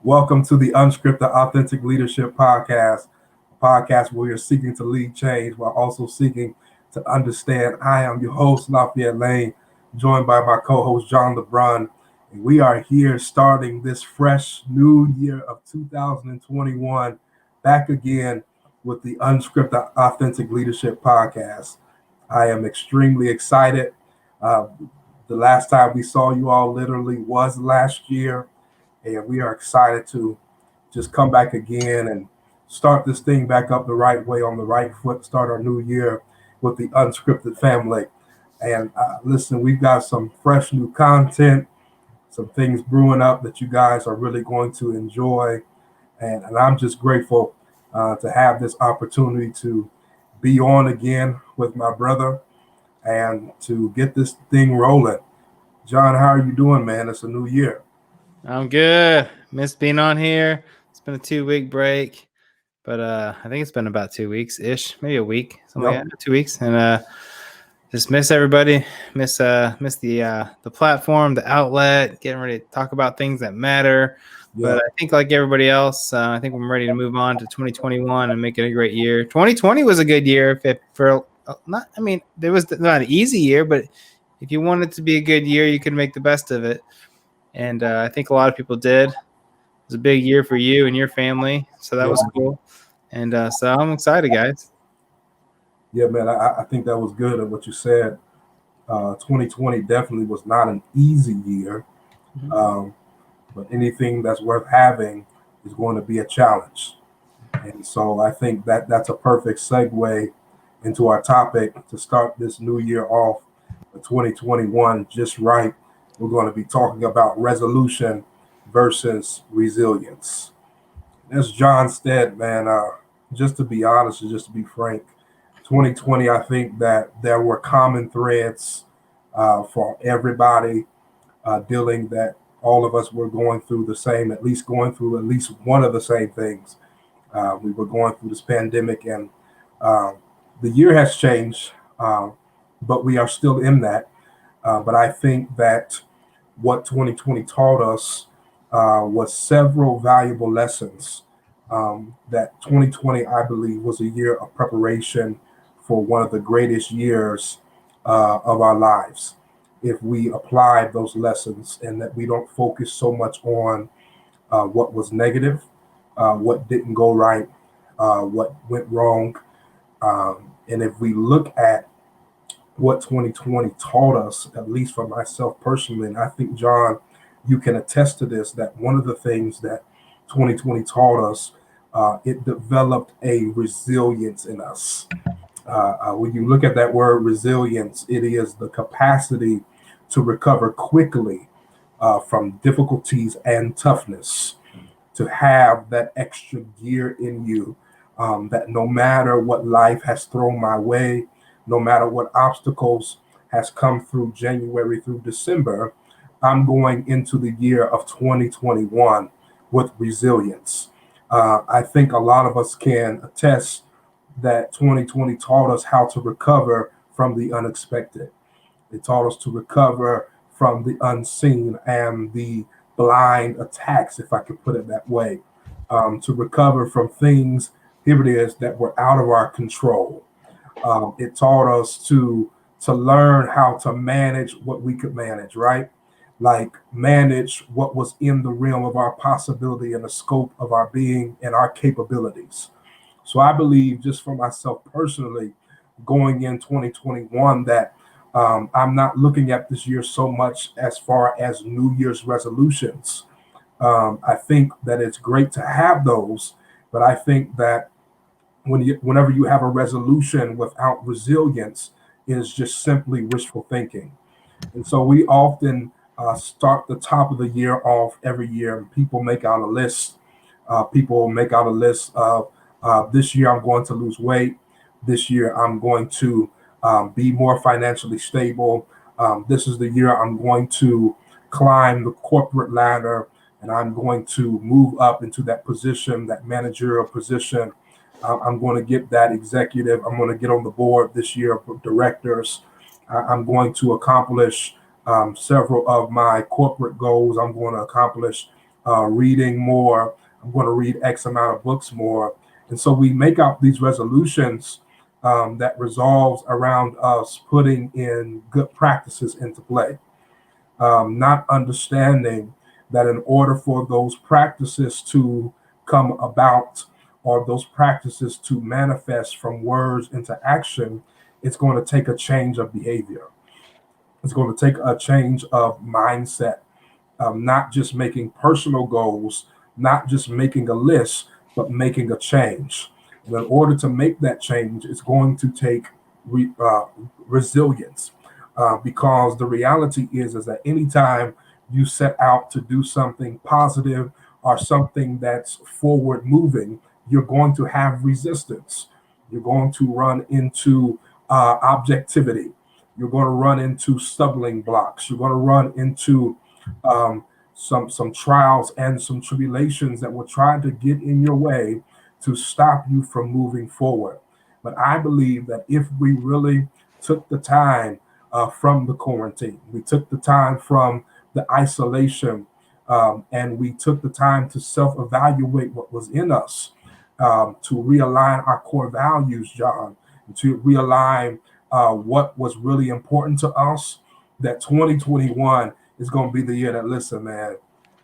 Welcome to the Unscripted Authentic Leadership Podcast, a podcast where you're seeking to lead change while also seeking to understand. I am your host, Lafayette Lane, joined by my co-host, John LeBrun, and we are here starting this fresh new year of 2021, back again with the Unscripted Authentic Leadership Podcast. I am extremely excited. Uh, the last time we saw you all literally was last year, and we are excited to just come back again and start this thing back up the right way on the right foot, start our new year with the Unscripted Family. And listen, we've got some fresh new content, some things brewing up that you guys are really going to enjoy. And I'm just grateful to have this opportunity to be on again with my brother and to get this thing rolling. John, how are you doing, man? It's a new year. I'm good. Missed being on here. It's been a 2-week break, but I think it's been about 2 weeks ish, maybe a week, something Yep. like that. 2 weeks, and just miss everybody. Miss the platform, the outlet. Getting ready to talk about things that matter. Yeah. But I think, like everybody else, I think I'm ready to move on to 2021 and make it a great year. 2020 was a good year for not. I mean, it was not an easy year, but if you wanted to be a good year, you could make the best of it. And I think a lot of people did. It was a big year for you and your family, so that Yeah. was cool. And so I'm excited, guys. Yeah, man, I think that was good at what you said. 2020 definitely was not an easy year, Mhm. um, but anything that's worth having is going to be a challenge. And so I think that that's a perfect segue into our topic to start this new year off, 2021, just right. We're going to be talking about resolution versus resilience. As John said, man, just to be honest and just to be frank, 2020, I think that there were common threads for everybody dealing that all of us were going through the same, at least going through at least one of the same things. We were going through this pandemic, and uh, the year has changed, but we are still in that. But I think that what 2020 taught us was several valuable lessons. That 2020, I believe, was a year of preparation for one of the greatest years of our lives. If we applied those lessons and that we don't focus so much on what was negative, what didn't go right, what went wrong, and if we look at what 2020 taught us, at least for myself personally, and I think, John, you can attest to this, that one of the things that 2020 taught us, it developed a resilience in us. When you look at that word resilience, it is the capacity to recover quickly from difficulties and toughness, to have that extra gear in you, that no matter what life has thrown my way, no matter what obstacles has come through January through December, I'm going into the year of 2021 with resilience. I think a lot of us can attest that 2020 taught us how to recover from the unexpected. It taught us to recover from the unseen and the blind attacks, if I could put it that way, to recover from things, here it is, that were out of our control. It taught us to learn how to manage what we could manage, right? Like manage what was in the realm of our possibility and the scope of our being and our capabilities. So I believe, just for myself personally, going in 2021, that I'm not looking at this year so much as far as New Year's resolutions. I think that it's great to have those, but I think that whenever you have a resolution without resilience, is just simply wishful thinking. And so we often start the top of the year off every year, and people make out a list. People make out a list of this year I'm going to lose weight. This year I'm going to be more financially stable. This is the year I'm going to climb the corporate ladder, and I'm going to move up into that position, that managerial position. I'm going to get that executive. I'm going to get on the board this year of directors. I'm going to accomplish several of my corporate goals. I'm going to accomplish reading more. I'm going to read X amount of books more. And so we make out these resolutions that resolves around us putting in good practices into play, not understanding that in order for those practices to come about or those practices to manifest from words into action, it's going to take a change of behavior. It's going to take a change of mindset, not just making personal goals, not just making a list, but making a change. And in order to make that change, it's going to take resilience, because the reality is that anytime you set out to do something positive or something that's forward moving, you're going to have resistance. You're going to run into objectivity. You're going to run into stumbling blocks. You're going to run into um, some trials and some tribulations that will try to get in your way to stop you from moving forward. But I believe that if we really took the time from the quarantine, we took the time from the isolation, and we took the time to self-evaluate what was in us, to realign our core values, John, to realign what was really important to us, that 2021 is going to be the year that, listen, man,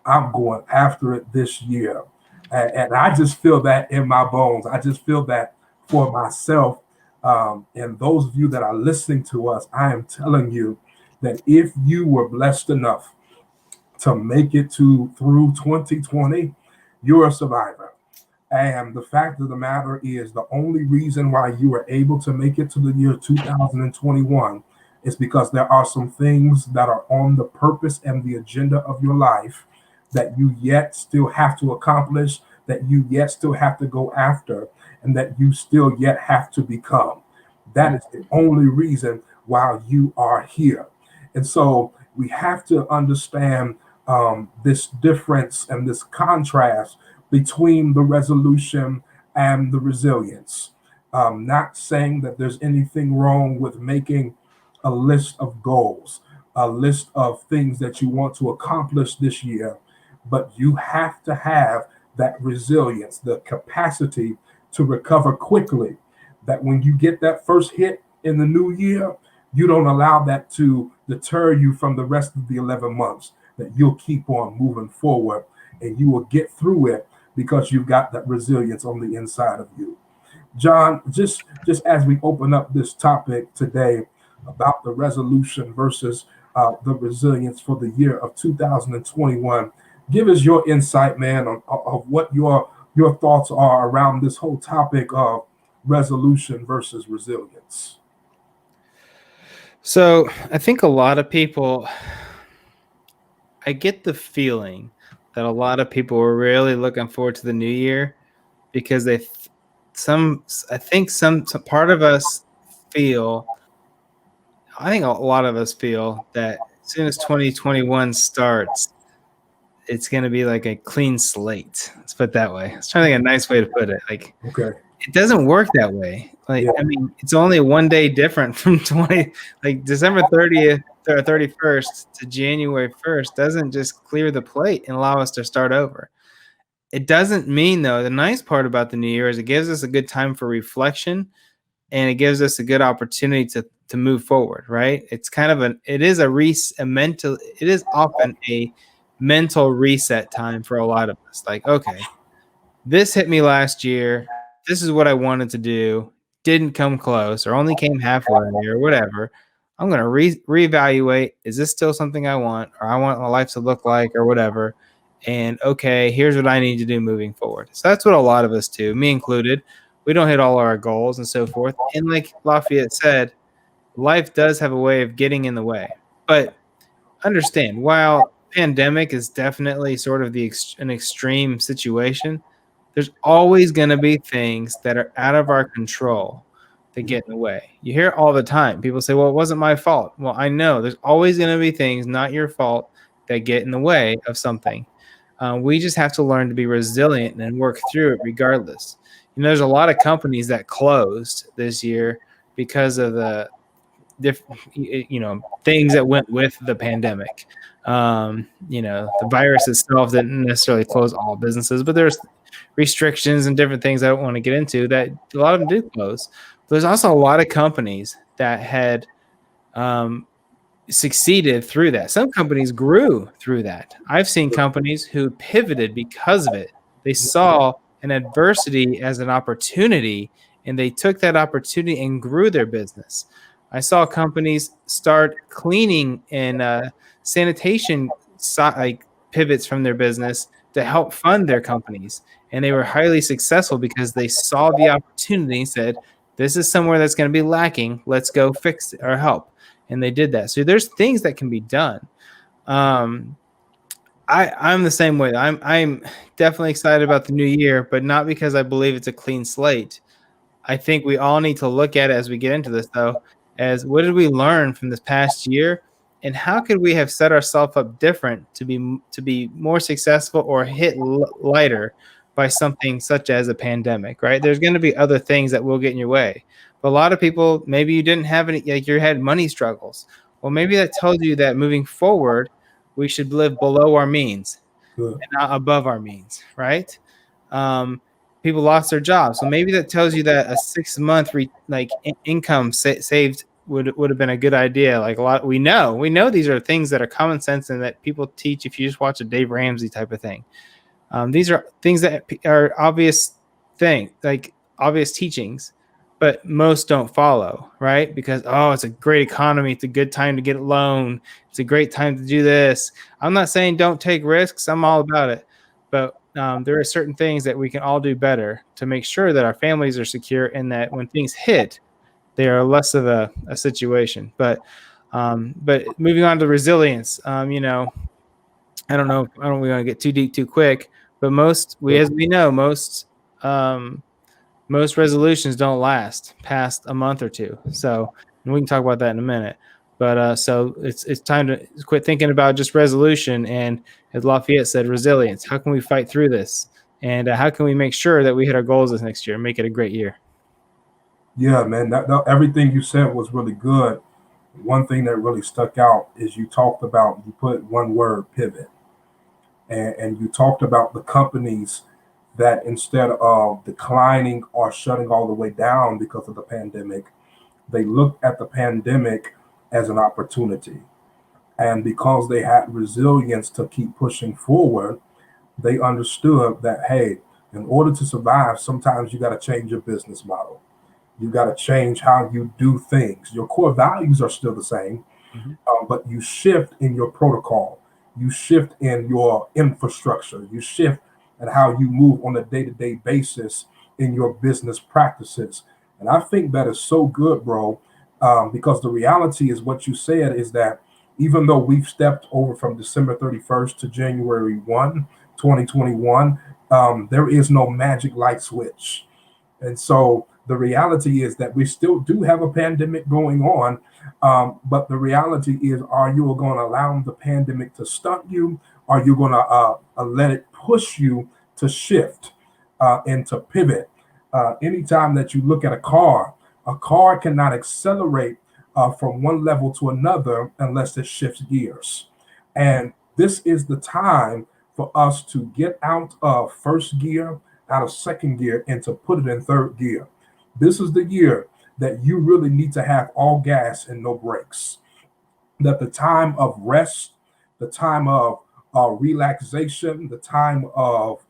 I'm going after it this year. And I just feel that in my bones. I just feel that for myself. And those of you that are listening to us, I am telling you that if you were blessed enough to make it to through 2020, you're a survivor. And the fact of the matter is, the only reason why you were able to make it to the year 2021 is because there are some things that are on the purpose and the agenda of your life that you yet still have to accomplish, that you yet still have to go after, and that you still yet have to become. That is the only reason why you are here. And so we have to understand this difference and this contrast between the resolution and the resilience. Not saying that there's anything wrong with making a list of goals, a list of things that you want to accomplish this year, but you have to have that resilience, the capacity to recover quickly. That when you get that first hit in the new year, you don't allow that to deter you from the rest of the 11 months, that you'll keep on moving forward and you will get through it because you've got that resilience on the inside of you. John, just as we open up this topic today about the resolution versus the resilience for the year of 2021, give us your insight, man, of what your thoughts are around this whole topic of resolution versus resilience. So I think a lot of people, I get the feeling that a lot of people were really looking forward to the new year because I think some part of us feel, I think a lot of us feel that as soon as 2021 starts, it's going to be like a clean slate. Let's put it that way. I was trying to think of a nice way to put it. Like, Okay. it doesn't work that way. Like, Yeah. I mean, it's only one day different from like December 30th or 31st to January 1st doesn't just clear the plate and allow us to start over. It doesn't mean, though, the nice part about the new year is it gives us a good time for reflection and it gives us a good opportunity to move forward, right? It's kind of it is often a mental reset time for a lot of us. Like, okay, this hit me last year. This is what I wanted to do. Didn't come close or only came halfway or whatever. I'm going to reevaluate. Is this still something I want or I want my life to look like or whatever? And okay, here's what I need to do moving forward. So that's what a lot of us do, me included. We don't hit all our goals and so forth. And like Lafayette said, life does have a way of getting in the way. But understand, while pandemic is definitely sort of an extreme situation, there's always going to be things that are out of our control that get in the way. You hear it all the time. People say, well, it wasn't my fault. Well, I know there's always going to be things not your fault that get in the way of something. We just have to learn to be resilient and work through it regardless. You know, there's a lot of companies that closed this year because of the things that went with the pandemic. The virus itself didn't necessarily close all businesses, but there's restrictions and different things I don't want to get into that a lot of them did close. There's also a lot of companies that had succeeded through that. Some companies grew through that. I've seen companies who pivoted because of it. They saw an adversity as an opportunity, and they took that opportunity and grew their business. I saw companies start cleaning and sanitation like pivots from their business to help fund their companies, and they were highly successful because they saw the opportunity and said, "This is somewhere that's going to be lacking. Let's go fix it or help." And they did that. So there's things that can be done. I'm the same way. I'm definitely excited about the new year, but not because I believe it's a clean slate. I think we all need to look at it as we get into this, though, as what did we learn from this past year, and how could we have set ourselves up different to be more successful or hit lighter by something such as a pandemic, right? There's going to be other things that will get in your way. But a lot of people, maybe you didn't have any, like you had money struggles. Well, maybe that tells you that moving forward, we should live below our means Good. and not above our means, right? People lost their jobs, so maybe that tells you that a 6-month income saved would have been a good idea. Like a lot, we know these are things that are common sense and that people teach if you just watch a Dave Ramsey type of thing. These are things that are obvious teachings, but most don't follow, right? Because, it's a great economy. It's a good time to get a loan. It's a great time to do this. I'm not saying don't take risks. I'm all about it. But there are certain things that we can all do better to make sure that our families are secure and that when things hit, they are less of a situation. But moving on to resilience, I don't know. I don't want to get too deep too quick, but most resolutions don't last past a month or two. So, and we can talk about that in a minute. But so it's time to quit thinking about just resolution and, as Lafayette said, resilience. How can we fight through this? And how can we make sure that we hit our goals this next year and make it a great year? Yeah, man, that everything you said was really good. One thing that really stuck out is you put one word, pivot. And you talked about the companies that instead of declining or shutting all the way down because of the pandemic, they looked at the pandemic as an opportunity. And because they had resilience to keep pushing forward, they understood that, hey, in order to survive, sometimes you got to change your business model. You got to change how you do things. Your core values are still the same, but you shift in your protocol. You shift in your infrastructure. You shift in how you move on a day-to-day basis in your business practices. And I think that is so good, bro, because the reality is what you said is that even though we've stepped over from December 31st to January 1, 2021, there is no magic light switch. And so the reality is that we still do have a pandemic going on. But the reality is, are you going to allow the pandemic to stunt you? Are you going to let it push you to shift and to pivot? Anytime that you look at a car cannot accelerate from one level to another unless it shifts gears. And this is the time for us to get out of first gear, out of second gear, and to put it in third gear. This is the year that you really need to have all gas and no brakes. That the time of rest, the time of relaxation, the time of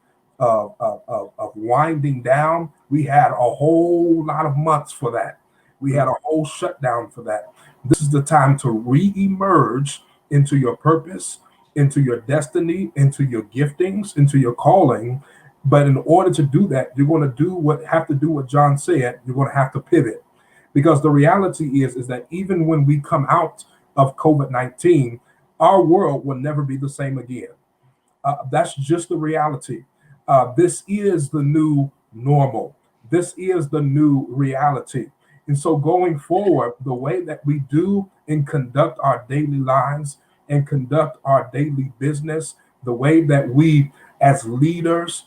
winding down, we had a whole lot of months for that. We had a whole shutdown for that. This is the time to re-emerge into your purpose, into your destiny, into your giftings, into your calling. But in order to do that, you're going to have to do what John said. You're going to have to pivot. Because the reality is that even when we come out of COVID-19, our world will never be the same again. That's just the reality. This is the new normal. This is the new reality. And so going forward, the way that we do and conduct our daily lives and conduct our daily business, the way that we as leaders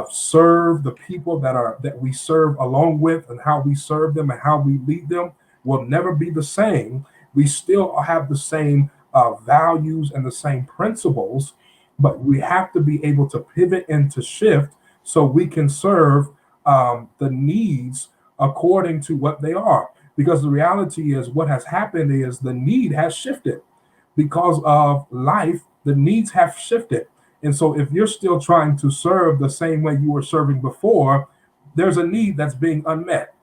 serve the people that we serve along with, and how we serve them and how we lead them will never be the same. We still have the same values and the same principles, but we have to be able to pivot and to shift so we can serve the needs according to what they are. Because the reality is, what has happened is the need has shifted because of life. The needs have shifted. And so, if you're still trying to serve the same way you were serving before, there's a need that's being unmet.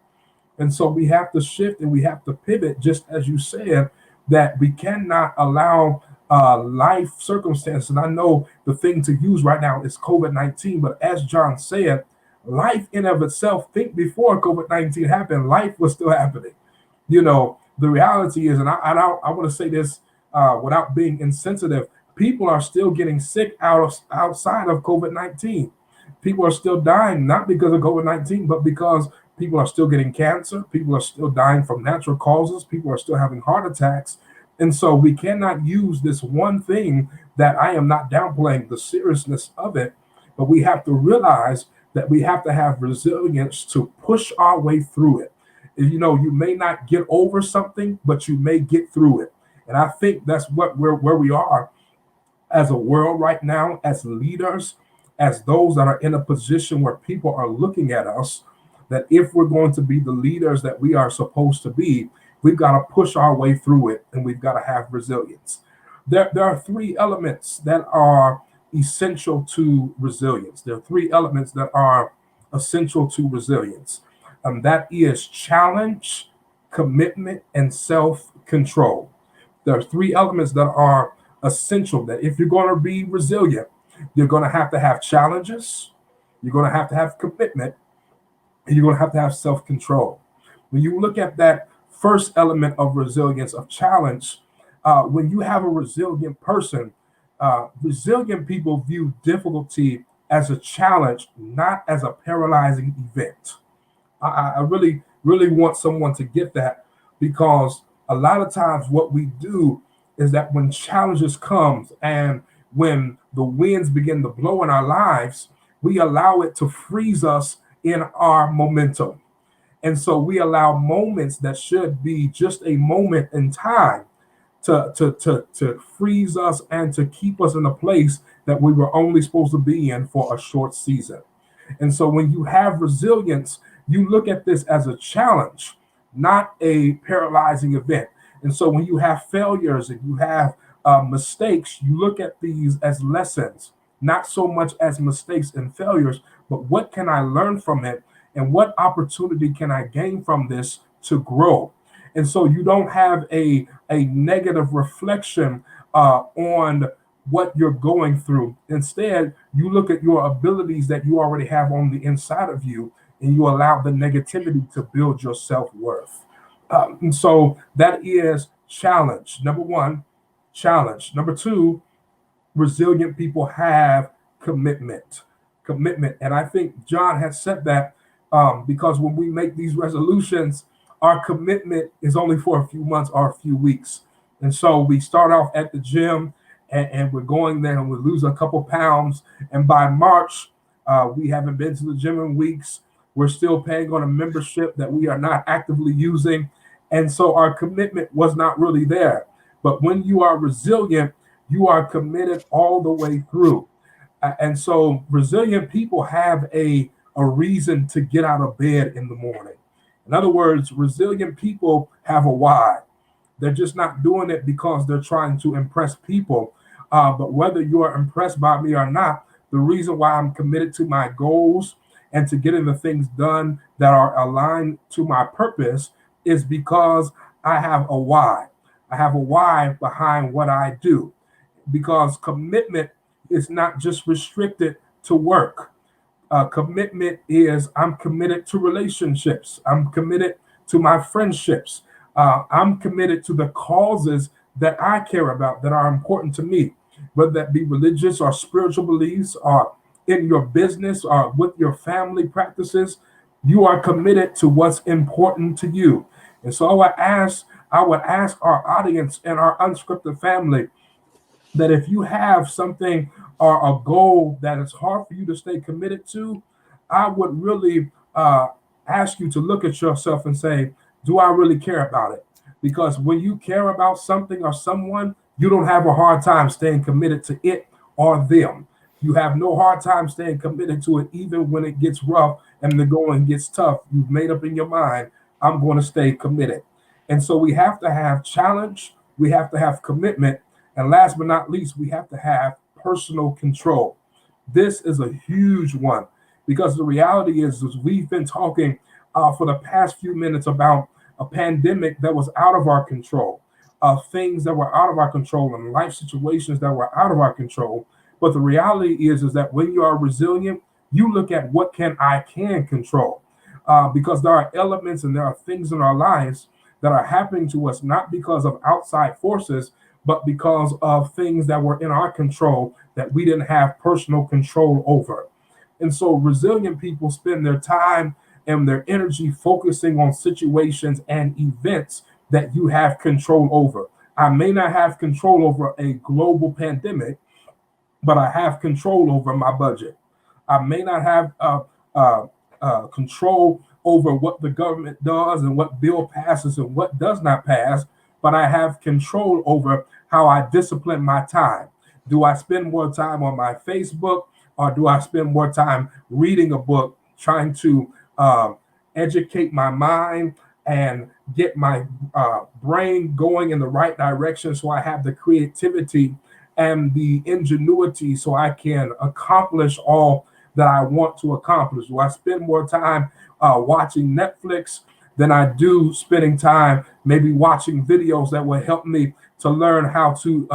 And so we have to shift and we have to pivot, just as you said, that we cannot allow life circumstances. And I know the thing to use right now is COVID-19, but as John said, life in of itself, think before COVID-19 happened, life was still happening. The reality is, and I want to say this without being insensitive, people are still getting sick outside of COVID-19. People are still dying, not because of COVID-19, but because people are still getting cancer. People are still dying from natural causes. People are still having heart attacks. And so we cannot use this one thing, that I am not downplaying the seriousness of it, but we have to realize that we have to have resilience to push our way through it. You may not get over something, but you may get through it. And I think that's where we are as a world right now, as leaders, as those that are in a position where people are looking at us, that if we're going to be the leaders that we are supposed to be, we've got to push our way through it, and we've got to have resilience. There are three elements that are essential to resilience. There are three elements that are essential to resilience. That is challenge, commitment, and self-control. There are three elements that are essential, that if you're going to be resilient, you're going to have challenges, you're going to have commitment, and you're going to have self-control. When you look at that first element of resilience, of challenge, when you have a resilient person, resilient people view difficulty as a challenge, not as a paralyzing event. I really, really want someone to get that, because a lot of times what we do is that when challenges come and when the winds begin to blow in our lives, we allow it to freeze us in our momentum. And so we allow moments that should be just a moment in time to freeze us and to keep us in a place that we were only supposed to be in for a short season. And so when you have resilience, you look at this as a challenge, not a paralyzing event. And so when you have failures and you have mistakes, you look at these as lessons, not so much as mistakes and failures, but what can I learn from it? And what opportunity can I gain from this to grow? And so you don't have a negative reflection on what you're going through. Instead, you look at your abilities that you already have on the inside of you, and you allow the negativity to build your self-worth. And so that is challenge. Number one, challenge. Number two, resilient people have commitment. Commitment. And I think John has said that because when we make these resolutions, our commitment is only for a few months or a few weeks. And so we start off at the gym and we're going there and we lose a couple pounds. And by March, we haven't been to the gym in weeks. We're still paying on a membership that we are not actively using. And so our commitment was not really there. But when you are resilient, you are committed all the way through. And so resilient people have a reason to get out of bed in the morning. In other words, resilient people have a why. They're just not doing it because they're trying to impress people. But whether you are impressed by me or not, the reason why I'm committed to my goals and to getting the things done that are aligned to my purpose is because I have a why. I have a why behind what I do. Because commitment is not just restricted to work. Commitment is I'm committed to relationships. I'm committed to my friendships. I'm committed to the causes that I care about that are important to me, whether that be religious or spiritual beliefs or in your business or with your family practices. You are committed to what's important to you. And so I would ask our audience and our unscripted family that if you have something or a goal that is hard for you to stay committed to, I would really ask you to look at yourself and say, Do I really care about it? Because when you care about something or someone, you don't have a hard time staying committed to it or them. You have no hard time staying committed to it, even when it gets rough and the going gets tough. You've made up in your mind, I'm going to stay committed. And so we have to have challenge, we have to have commitment, and last but not least, we have to have personal control. This is a huge one because the reality is we've been talking for the past few minutes about a pandemic that was out of our control, things that were out of our control, and life situations that were out of our control. But the reality is that when you are resilient, you look at what can control, because there are elements and there are things in our lives that are happening to us not because of outside forces, but because of things that were in our control that we didn't have personal control over. And so resilient people spend their time and their energy focusing on situations and events that you have control over. I may not have control over a global pandemic, but I have control over my budget. I may not have control over what the government does and what bill passes and what does not pass, but I have control over how I discipline my time. Do I spend more time on my Facebook, or do I spend more time reading a book, trying to educate my mind and get my brain going in the right direction so I have the creativity and the ingenuity so I can accomplish all that I want to accomplish? Do I spend more time watching Netflix than I do spending time maybe watching videos that will help me to learn how to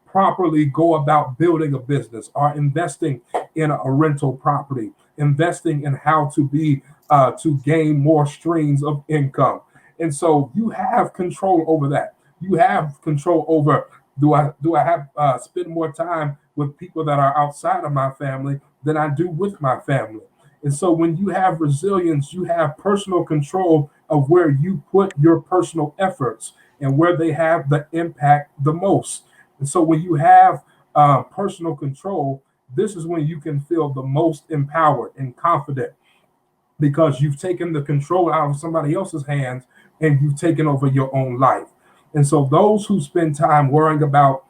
properly go about building a business or investing in a rental property, investing in how to be to gain more streams of income? And so you have control over that. You have control over, do I have spend more time with people that are outside of my family than I do with my family? And so when you have resilience, you have personal control of where you put your personal efforts and where they have the impact the most. And so when you have personal control, this is when you can feel the most empowered and confident because you've taken the control out of somebody else's hands and you've taken over your own life. And so those who spend time worrying about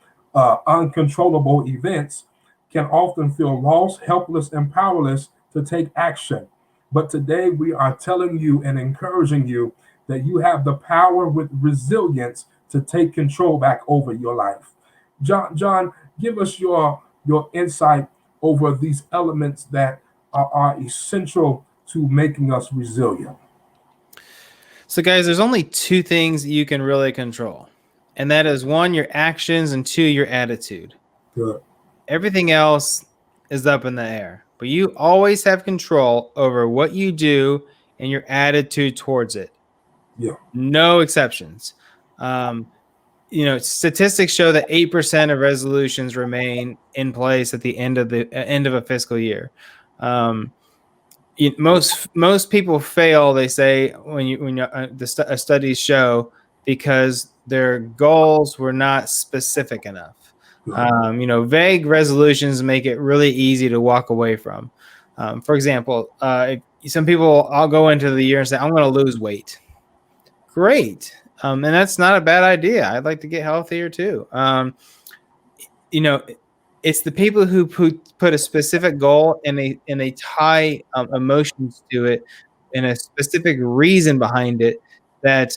uncontrollable events can often feel lost, helpless, and powerless to take action. But today we are telling you and encouraging you that you have the power with resilience to take control back over your life. John, give us your insight over these elements that are essential to making us resilient. So, guys, there's only two things you can really control, and that is one, your actions, and two, your attitude. Good. Everything else is up in the air, but you always have control over what you do and your attitude towards it. Yeah. No exceptions. Statistics show that 8% of resolutions remain in place at the end of a fiscal year. Most people fail, they say, the studies show, because their goals were not specific enough. Vague resolutions make it really easy to walk away from. For example, some people, I'll go into the year and say, I'm going to lose weight. Great. And that's not a bad idea. I'd like to get healthier too. It's the people who put a specific goal and they tie emotions to it and a specific reason behind it that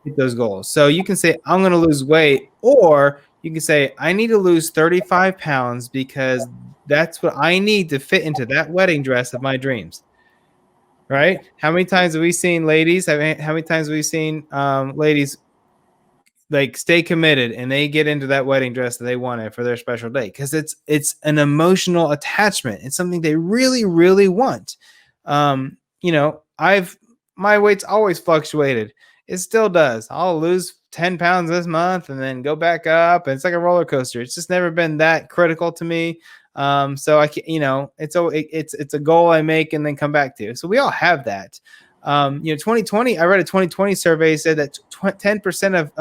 hit those goals. So you can say, I'm going to lose weight, or you can say, I need to lose 35 pounds because that's what I need to fit into that wedding dress of my dreams. Right? How many times have we seen ladies? How many times have we seen ladies like stay committed and they get into that wedding dress that they wanted for their special day? Because it's an emotional attachment. It's something they really, really want. My weight's always fluctuated. It still does. I'll lose 10 pounds this month and then go back up. And it's like a roller coaster. It's just never been that critical to me. So I can, it's a goal I make and then come back to. So we all have that. 2020, I read a 2020 survey said that 10% of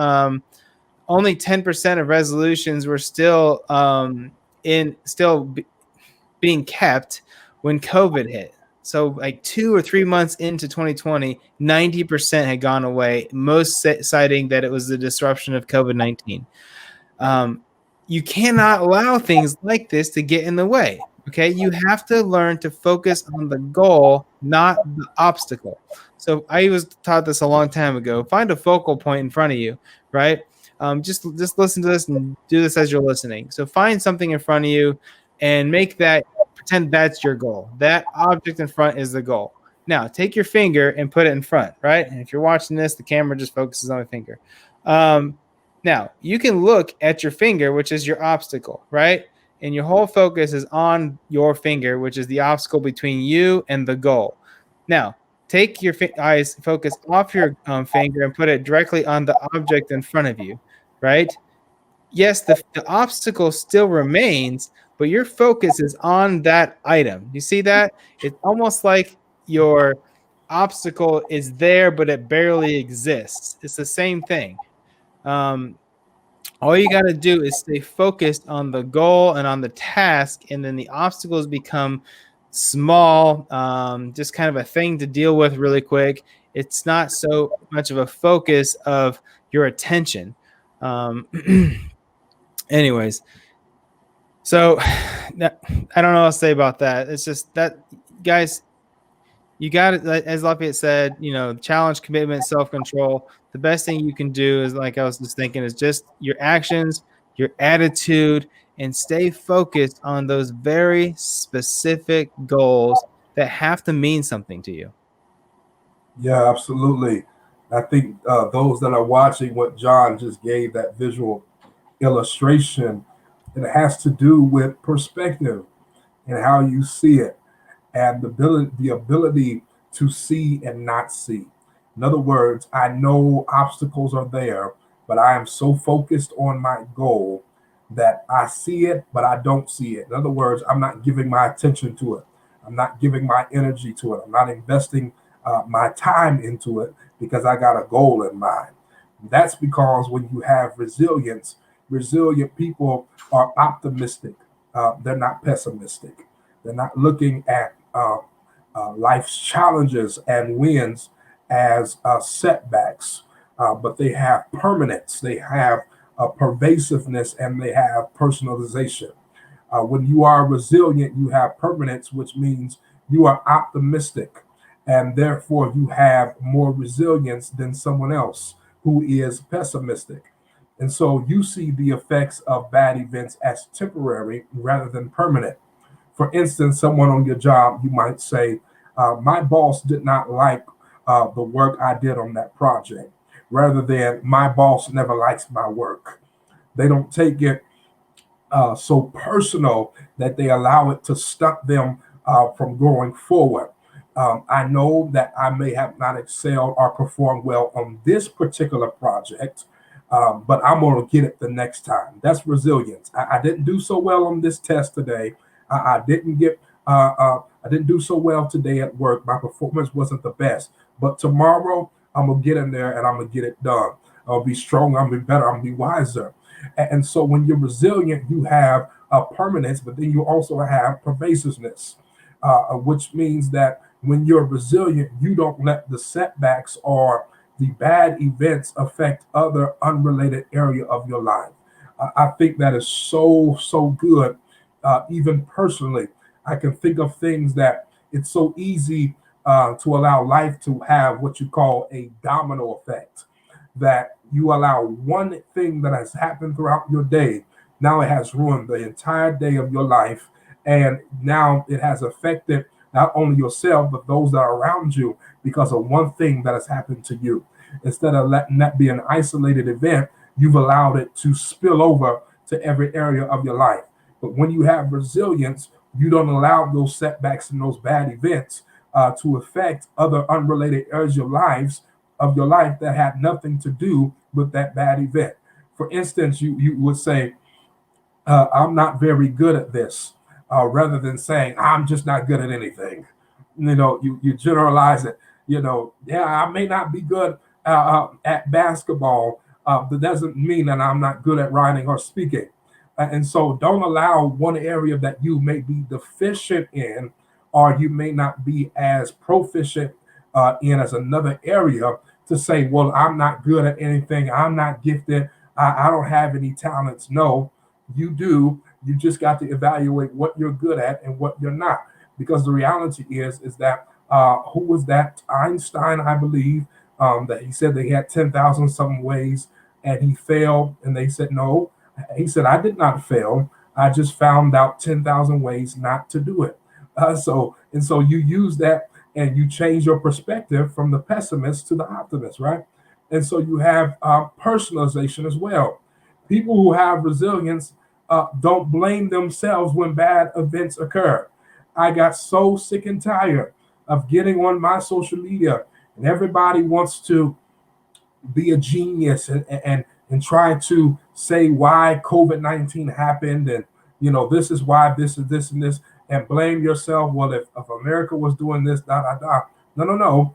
only 10% of resolutions were still being kept when COVID hit. So like 2 or 3 months into 2020, 90% had gone away, most citing that it was the disruption of COVID-19. You cannot allow things like this to get in the way. Okay. You have to learn to focus on the goal, not the obstacle. So I was taught this a long time ago. Find a focal point in front of you, right? Just listen to this and do this as you're listening. So find something in front of you and pretend that's your goal. That object in front is the goal. Now take your finger and put it in front, right? And if you're watching this, the camera just focuses on my finger. Now, you can look at your finger, which is your obstacle, right? And your whole focus is on your finger, which is the obstacle between you and the goal. Now, take your eyes focus off your finger and put it directly on the object in front of you, right? Yes, the obstacle still remains, but your focus is on that item. You see that? It's almost like your obstacle is there, but it barely exists. It's the same thing. All you got to do is stay focused on the goal and on the task, and then the obstacles become small, just kind of a thing to deal with really quick. It's not so much of a focus of your attention. Anyways, so I don't know what to say about that. It's just that, guys, you got it. As Lafayette said, challenge, commitment, self-control. The best thing you can do is, like I was just thinking, is just your actions, your attitude, and stay focused on those very specific goals that have to mean something to you. Yeah, absolutely. I think those that are watching what John just gave, that visual illustration, it has to do with perspective and how you see it, and the ability to see and not see. In other words, I know obstacles are there, but I am so focused on my goal that I see it, but I don't see it. In other words, I'm not giving my attention to it. I'm not giving my energy to it. I'm not investing my time into it because I got a goal in mind. That's because when you have resilience, resilient people are optimistic. They're not pessimistic. They're not looking at life's challenges and wins as setbacks, but they have permanence, they have pervasiveness, and they have personalization. When you are resilient, you have permanence, which means you are optimistic, and therefore you have more resilience than someone else who is pessimistic. And so you see the effects of bad events as temporary rather than permanent. For instance, someone on your job, you might say, my boss did not like the work I did on that project, rather than my boss never likes my work. They don't take it so personal that they allow it to stop them from going forward. I know that I may have not excelled or performed well on this particular project, but I'm going to get it the next time. That's resilience. I didn't do so well on this test today. I didn't get. I didn't do so well today at work. My performance wasn't the best, but tomorrow I'm gonna get in there and I'm gonna get it done. I'll be stronger. I'll be better. I'll be wiser. And so when you're resilient, you have a permanence, but then you also have pervasiveness, which means that when you're resilient, you don't let the setbacks or the bad events affect other unrelated area of your life. I think that is so good. Even personally, I can think of things that it's so easy to allow life to have what you call a domino effect, that you allow one thing that has happened throughout your day. Now it has ruined the entire day of your life. And now it has affected not only yourself, but those that are around you because of one thing that has happened to you. Instead of letting that be an isolated event, you've allowed it to spill over to every area of your life. But when you have resilience, you don't allow those setbacks and those bad events to affect other unrelated areas of your life that had nothing to do with that bad event. For instance, you would say, I'm not very good at this, rather than saying, I'm just not good at anything. You generalize it. Yeah, I may not be good at basketball, that doesn't mean that I'm not good at writing or speaking. And so don't allow one area that you may be deficient in or you may not be as proficient in as another area, to say, well, I'm not good at anything, I'm not gifted, I don't have any talents. No, you do. You just got to evaluate what you're good at and what you're not. Because the reality is that who was that? Einstein, I believe, that he said they had 10,000 some ways and he failed. And they said, no, he said, I did not fail. I just found out 10,000 ways not to do it. So you use that and you change your perspective from the pessimist to the optimist, right? And so you have personalization as well. People who have resilience don't blame themselves when bad events occur. I got so sick and tired of getting on my social media and everybody wants to be a genius and try to say why COVID-19 happened, and this is why this is this and this, and blame yourself. Well, if America was doing this, da da da. No, no, no.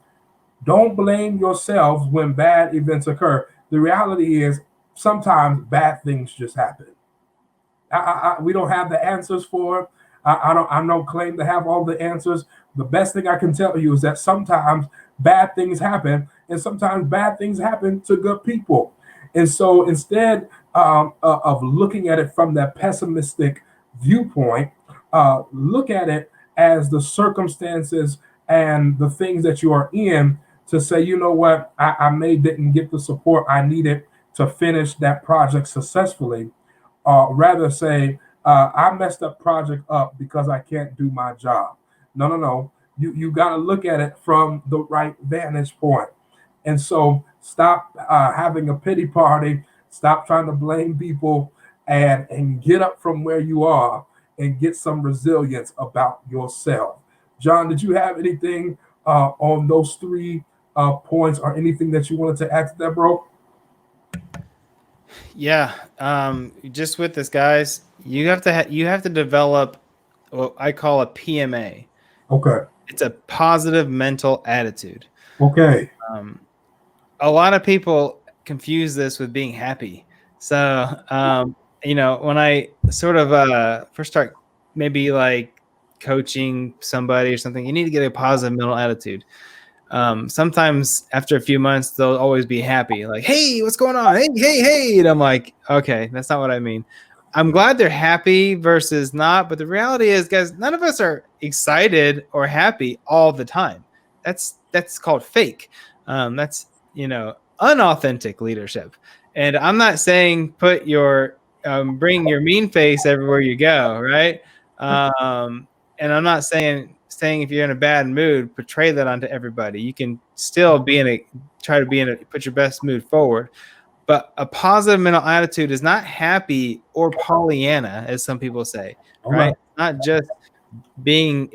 Don't blame yourselves when bad events occur. The reality is sometimes bad things just happen. We don't have the answers for it. I don't claim to have all the answers. The best thing I can tell you is that sometimes bad things happen, and sometimes bad things happen to good people. And so instead of looking at it from that pessimistic viewpoint, look at it as the circumstances and the things that you are in, to say, you know what, I may didn't get the support I needed to finish that project successfully, rather say, I messed up project up because I can't do my job. No, no, no. You got to look at it from the right vantage point. And so stop having a pity party. Stop trying to blame people, and get up from where you are and get some resilience about yourself. John, did you have anything on those three points, or anything that you wanted to add to that, bro? Yeah. Just with this, guys, you have to develop what I call a PMA. Okay. It's a positive mental attitude. Okay. A lot of people confuse this with being happy. So, when I sort of first start maybe like coaching somebody or something, you need to get a positive mental attitude. Sometimes after a few months, they'll always be happy, like, hey, what's going on? Hey, hey, hey. And I'm like, okay, that's not what I mean. I'm glad they're happy versus not. But the reality is, guys, none of us are excited or happy all the time. That's called fake. That's, unauthentic leadership. And I'm not saying put your bring your mean face everywhere you go, right? And I'm not saying if you're in a bad mood, portray that onto everybody. You can still put your best mood forward. But a positive mental attitude is not happy or Pollyanna, as some people say, right? Okay. Not just being,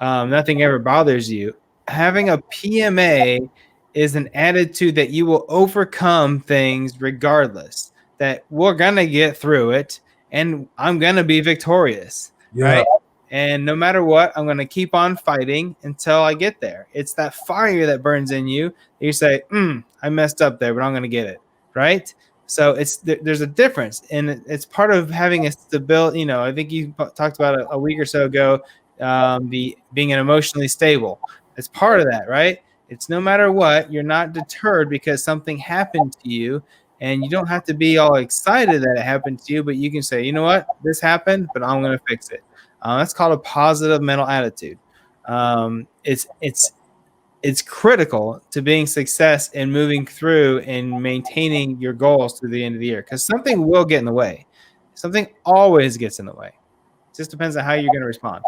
nothing ever bothers you. Having a PMA is an attitude that you will overcome things regardless, that we're going to get through it and I'm going to be victorious, Yeah. right? And no matter what, I'm going to keep on fighting until I get there. It's that fire that burns in you. You say, I messed up there, but I'm going to get it, right? So there's a difference, and it's part of having a stability. I think you talked about a week or so ago, the being emotionally stable. It's part of that, right? It's no matter what, you're not deterred because something happened to you, and you don't have to be all excited that it happened to you, but you can say, you know what, this happened, but I'm going to fix it. That's called a positive mental attitude. It's critical to being success and moving through and maintaining your goals through the end of the year, because something will get in the way. Something always gets in the way. It just depends on how you're going to respond.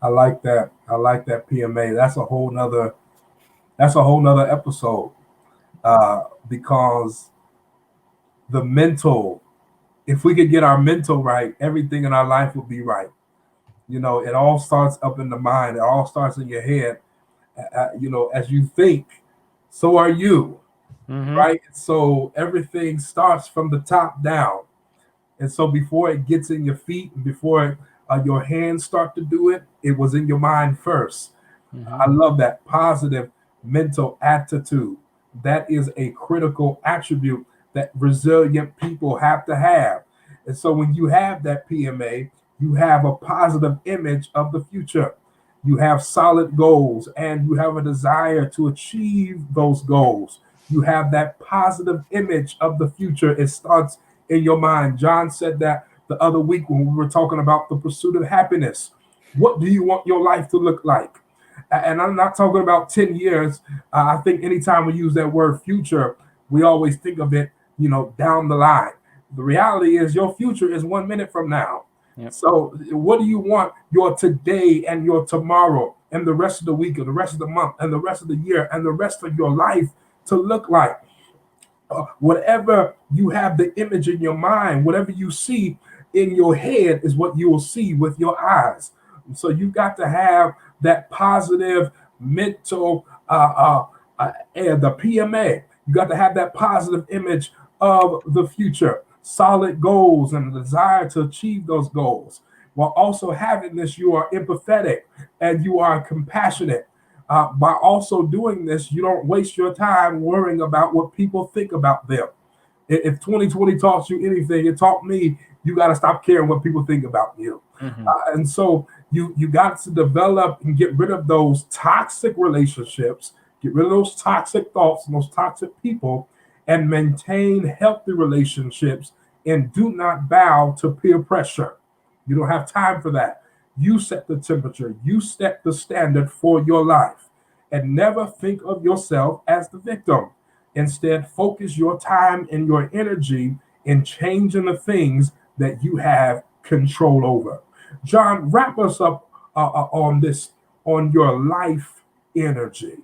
I like that. I like that PMA. That's a whole nother episode, because the mental, if we could get our mental right, everything in our life would be right. It all starts up in the mind. It all starts in your head. As you think, so are you, right? So everything starts from the top down. And so before it gets in your feet, before your hands start to do it, it was in your mind first. I love that positive mental attitude. That is a critical attribute that resilient people have to have. And so when you have that PMA, you have a positive image of the future. You have solid goals and you have a desire to achieve those goals. You have that positive image of the future. It starts in your mind. John said that the other week when we were talking about the pursuit of happiness. What do you want your life to look like? And I'm not talking about 10 years. I think anytime we use that word future, we always think of it, down the line. The reality is your future is 1 minute from now. Yep. So what do you want your today and your tomorrow and the rest of the week and the rest of the month and the rest of the year and the rest of your life to look like? Whatever you have the image in your mind, whatever you see in your head is what you will see with your eyes. So you got to have that positive mental, the PMA. You got to have that positive image of the future, solid goals, and the desire to achieve those goals. While also having this, you are empathetic and you are compassionate. By also doing this, you don't waste your time worrying about what people think about them. If 2020 taught you anything, it taught me you got to stop caring what people think about you. Mm-hmm. And so you got to develop and get rid of those toxic relationships, get rid of those toxic thoughts and those toxic people, and maintain healthy relationships. And do not bow to peer pressure. You don't have time for that. You set the temperature, you set the standard for your life, and never think of yourself as the victim. Instead, focus your time and your energy in changing the things that you have control over. John, wrap us up on this, on your life energy.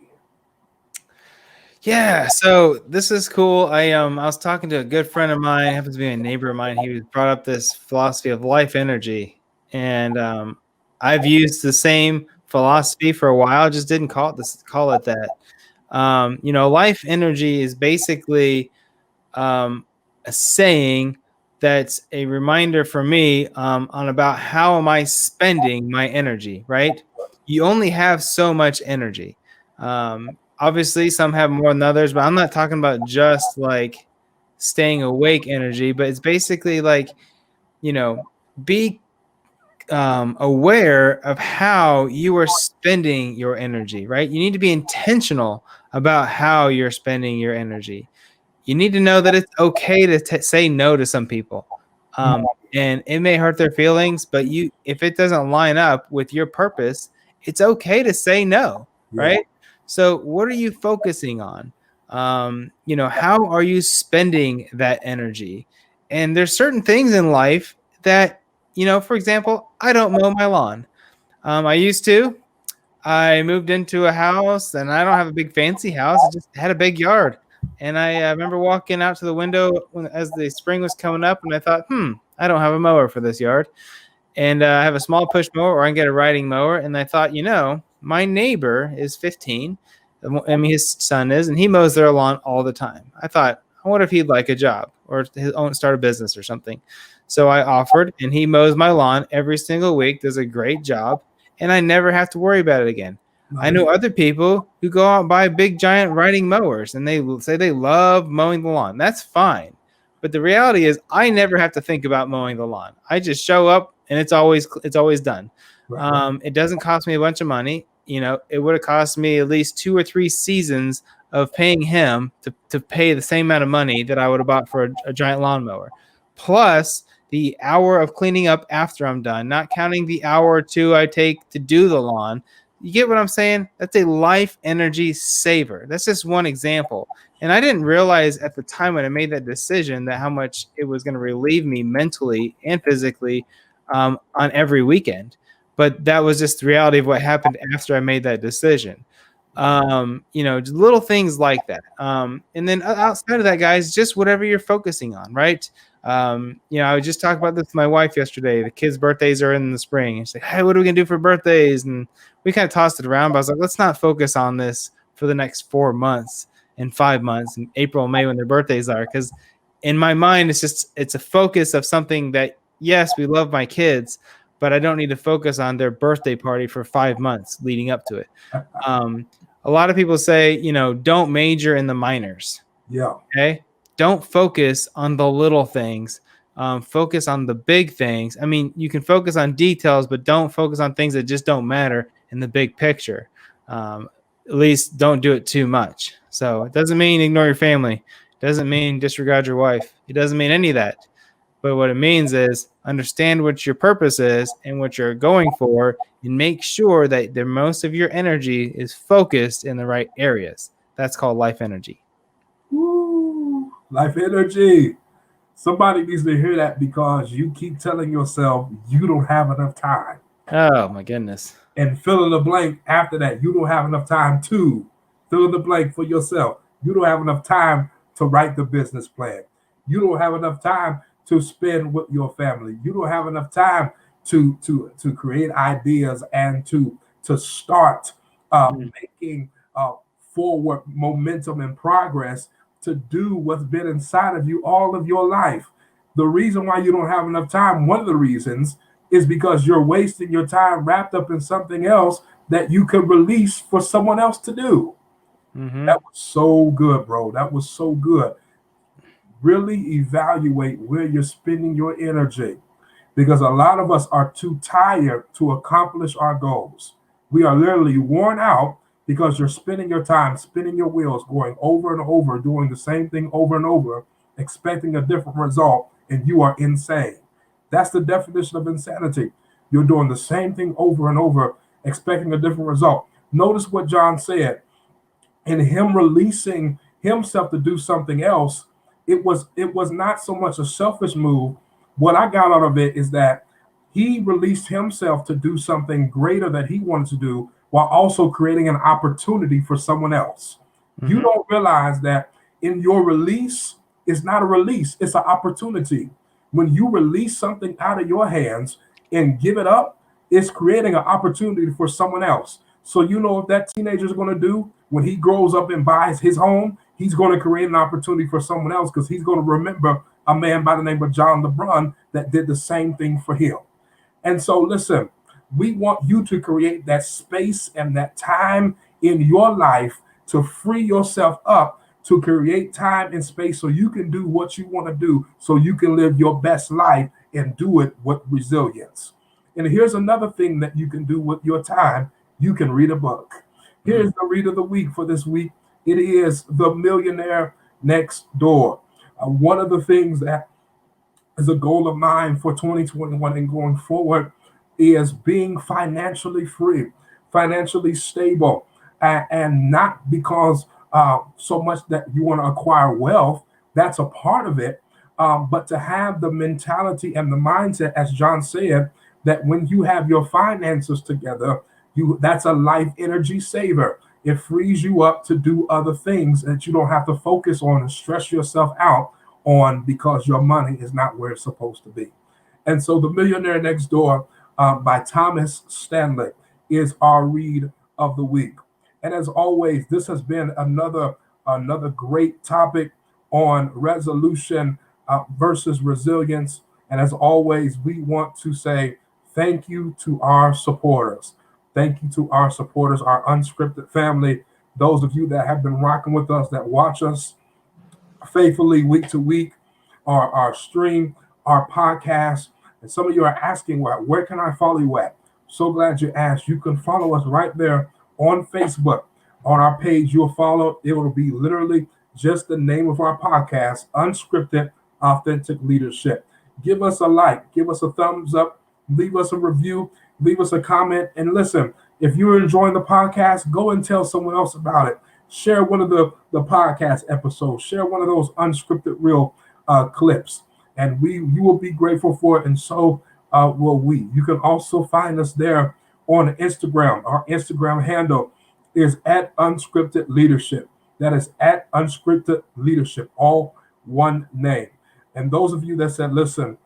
Yeah, so this is cool. I was talking to a good friend of mine, happens to be a neighbor of mine. He was brought up this philosophy of life energy, and I've used the same philosophy for a while. Just didn't call it that. Life energy is basically a saying that's a reminder for me on about how am I spending my energy. Right? You only have so much energy. Obviously, some have more than others, but I'm not talking about just like staying awake energy, but it's basically like, be aware of how you are spending your energy, right? You need to be intentional about how you're spending your energy. You need to know that it's okay to say no to some people. And it may hurt their feelings, but if it doesn't line up with your purpose, it's okay to say no, right? So what are you focusing on? How are you spending that energy? And there's certain things in life that, for example, I don't mow my lawn. I used to. I moved into a house, and I don't have a big fancy house. I just had a big yard. And I remember walking out to the window as the spring was coming up, and I thought, I don't have a mower for this yard. And I have a small push mower, or I can get a riding mower. And I thought, my neighbor is 15. I mean, his son is, and he mows their lawn all the time. I thought, I wonder if he'd like a job or start a business or something. So I offered, and he mows my lawn every single week, does a great job, and I never have to worry about it again. I know other people who go out and buy big, giant riding mowers, and they say they love mowing the lawn. That's fine. But the reality is I never have to think about mowing the lawn. I just show up, and it's always done. Right. It doesn't cost me a bunch of money. It would have cost me at least 2 or 3 seasons of paying him to pay the same amount of money that I would have bought for a giant lawnmower. Plus the hour of cleaning up after I'm done, not counting the hour or 2 I take to do the lawn. You get what I'm saying? That's a life energy saver. That's just one example. And I didn't realize at the time when I made that decision that how much it was going to relieve me mentally and physically on every weekend. But that was just the reality of what happened after I made that decision. Just little things like that. And then outside of that, guys, just whatever you're focusing on, right? I just talked about this with my wife yesterday. The kids' birthdays are in the spring. And she's like, hey, what are we going to do for birthdays? And we kind of tossed it around, but I was like, let's not focus on this for the next 4 months and 5 months in April and May when their birthdays are. Because in my mind, it's a focus of something that, yes, we love my kids, but I don't need to focus on their birthday party for 5 months leading up to it. A lot of people say, don't major in the minors. Yeah. Okay. Don't focus on the little things. focus on the big things. I mean, you can focus on details, but don't focus on things that just don't matter in the big picture. At least don't do it too much. So it doesn't mean ignore your family. It doesn't mean disregard your wife. It doesn't mean any of that. But what it means is understand what your purpose is and what you're going for, and make sure that the most of your energy is focused in the right areas. That's called life energy. Woo! Life energy. Somebody needs to hear that because you keep telling yourself you don't have enough time. Oh my goodness. And fill in the blank after that. You don't have enough time to fill in the blank for yourself. You don't have enough time to write the business plan. You don't have enough time to spend with your family. You don't have enough time to create ideas and to start making forward momentum and progress to do what's been inside of you all of your life. The reason why you don't have enough time, one of the reasons, is because you're wasting your time wrapped up in something else that you could release for someone else to do. That was so good, bro. That was so good. Really evaluate where you're spending your energy, because a lot of us are too tired to accomplish our goals. We are literally worn out because you're spending your time, spinning your wheels, going over and over, doing the same thing over and over, expecting a different result, and you are insane. That's the definition of insanity. You're doing the same thing over and over, expecting a different result. Notice what John said. In him releasing himself to do something else, it was not so much a selfish move. What I got out of it is that he released himself to do something greater that he wanted to do while also creating an opportunity for someone else. You don't realize that in your release, it's not a release, it's an opportunity. When you release something out of your hands and give it up, it's creating an opportunity for someone else. So you know what that teenager is going to do when he grows up and buys his home, he's going to create an opportunity for someone else because he's going to remember a man by the name of John LeBron that did the same thing for him. And so listen, we want you to create that space and that time in your life to free yourself up to create time and space so you can do what you want to do, so you can live your best life and do it with resilience. And here's another thing that you can do with your time. You can read a book. Here's the read of the week for this week. It is The Millionaire Next Door. One of the things that is a goal of mine for 2021 and going forward is being financially free, financially stable, and not because so much that you want to acquire wealth. That's a part of it. But to have the mentality and the mindset, as John said, that when you have your finances together, that's a life energy saver. It frees you up to do other things that you don't have to focus on and stress yourself out on because your money is not where it's supposed to be. And so The Millionaire Next Door by Thomas Stanley is our read of the week. And as always, this has been another great topic on resolution versus resilience. And as always, we want to say thank you to our supporters. Thank you to our supporters, our unscripted family, those of you that have been rocking with us, that watch us faithfully week to week, our stream, our podcast. And some of you are asking, well, where can I follow you at? So glad you asked. You can follow us right there on Facebook. On our page, you'll follow. It will be literally just the name of our podcast, Unscripted Authentic Leadership. Give us a like, give us a thumbs up, leave us a review, leave us a comment. And listen, if you're enjoying the podcast, go and tell someone else about it. Share one of the podcast episodes. Share one of those unscripted real clips. And you will be grateful for it, and so will we. You can also find us there on Instagram. Our Instagram handle is at Unscripted Leadership. That is at Unscripted Leadership, all one name. And those of you that said, listen,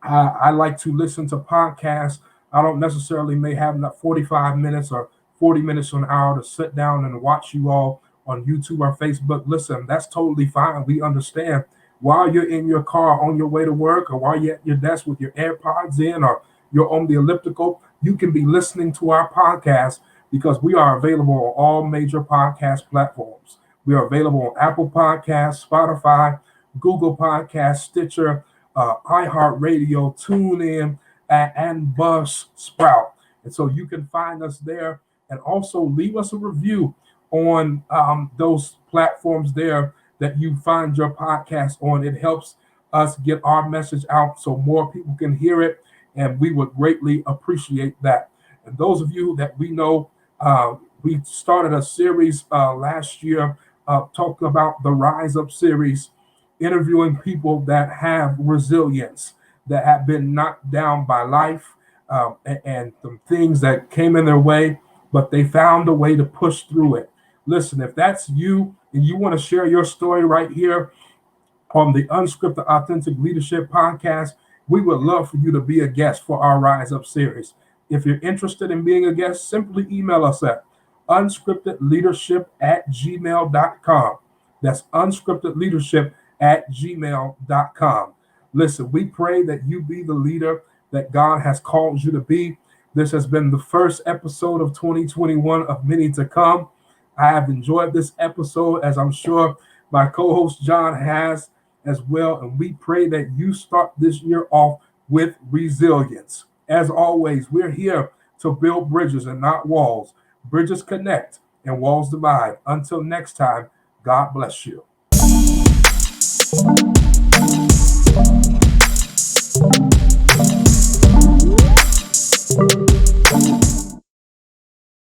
I like to listen to podcasts. I don't necessarily may have 45 minutes or 40 minutes or an hour to sit down and watch you all on YouTube or Facebook. Listen, that's totally fine. We understand. While you're in your car on your way to work, or while you're at your desk with your AirPods in, or you're on the elliptical, you can be listening to our podcast because we are available on all major podcast platforms. We are available on Apple Podcasts, Spotify, Google Podcasts, Stitcher, iHeartRadio, TuneIn, and Buzzsprout. And so you can find us there, and also leave us a review on those platforms there that you find your podcast on. It helps us get our message out so more people can hear it, and we would greatly appreciate that. And those of you that we know, we started a series last year talking about the Rise Up series, interviewing people that have resilience, that have been knocked down by life and the things that came in their way, but they found a way to push through it. Listen, if that's you and you want to share your story right here on the Unscripted Authentic Leadership Podcast, we would love for you to be a guest for our Rise Up series. If you're interested in being a guest, simply email us at unscriptedleadership@gmail.com. That's unscriptedleadership@gmail.com. Listen, we pray that you be the leader that God has called you to be. This has been the first episode of 2021 of many to come. I have enjoyed this episode, as I'm sure my co-host John has as well. And we pray that you start this year off with resilience. As always, we're here to build bridges and not walls. Bridges connect and walls divide. Until next time, God bless you.